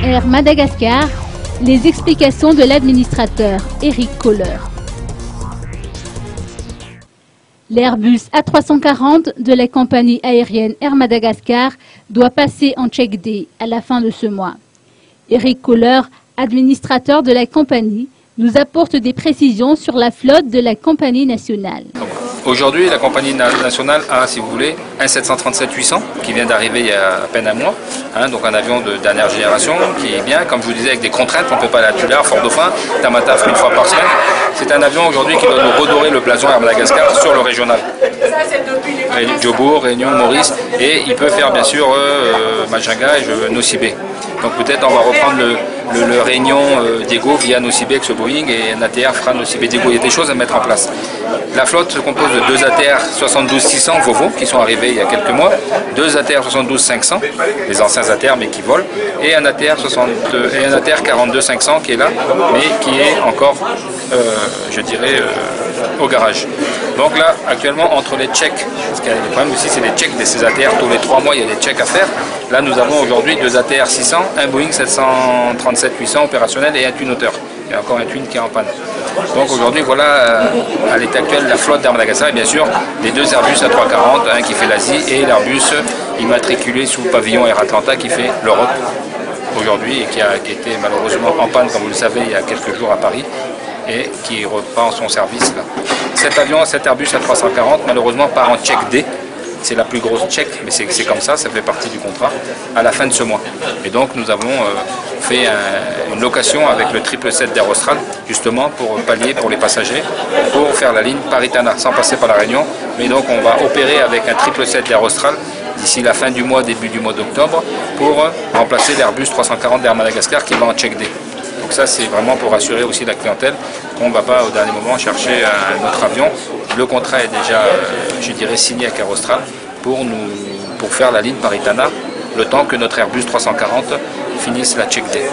Air Madagascar, les explications de l'administrateur Eric Kohler. L'Airbus A340 de la compagnie aérienne Air Madagascar doit passer en check day à la fin de ce mois. Eric Kohler, administrateur de la compagnie, nous apporte des précisions sur la flotte de la compagnie nationale. Aujourd'hui, la compagnie nationale a, si vous voulez, un 737-800 qui vient d'arriver il y a à peine un mois. Donc un avion de dernière génération qui est bien, comme je vous disais, avec des contraintes. On ne peut pas aller à Tullard, Fort-Dauphin, Tamatave une fois par semaine. C'est un avion aujourd'hui qui doit nous redorer le blason Air Madagascar sur le régional. Djobour, Réunion, Maurice, et il peut faire bien sûr Majinga et Nosibé. Donc peut-être on va reprendre le Réunion Diego via Nosibé avec ce Boeing et un ATR fera Nosibé Diego. Il y a des choses à mettre en place. La flotte se compose de 2 ATR 72-600 Vovo qui sont arrivés il y a quelques mois, 2 ATR 72-500, les anciens ATR mais qui volent, et un ATR 42-500 qui est là, mais qui est encore, je dirais, au garage. Donc là, actuellement, entre les checks, parce qu'il y a le problème aussi, c'est les checks de ces ATR, tous les 3 mois, il y a des checks à faire. Là, nous avons aujourd'hui 2 ATR 600, un Boeing 737-800 opérationnel et un Twin Otter. Il y a encore un Twin qui est en panne. Donc aujourd'hui, voilà, à l'état actuel, la flotte d'Air Madagascar et bien sûr les 2 Airbus A340, un qui fait l'Asie et l'Airbus immatriculé sous pavillon Air Atlanta qui fait l'Europe aujourd'hui et qui a été malheureusement en panne, comme vous le savez, il y a quelques jours à Paris et qui reprend son service là. Cet avion, cet Airbus A340, malheureusement part en check D. C'est la plus grosse check, mais c'est comme ça fait partie du contrat, à la fin de ce mois. Et donc nous avons fait une location avec le 777 d'Air Austral, justement pour pallier pour les passagers, pour faire la ligne Paris-Tana, sans passer par la Réunion. Mais donc on va opérer avec un 777 d'Air Austral d'ici la fin du mois, début du mois d'octobre, pour remplacer l'Airbus 340 d'Air Madagascar qui va en check D. Donc ça c'est vraiment pour assurer aussi la clientèle qu'on ne va pas au dernier moment chercher un autre avion. Le contrat est déjà, je dirais, signé avec Air Austral pour faire la ligne Paris-Tana, le temps que notre Airbus 340 finisse la check day.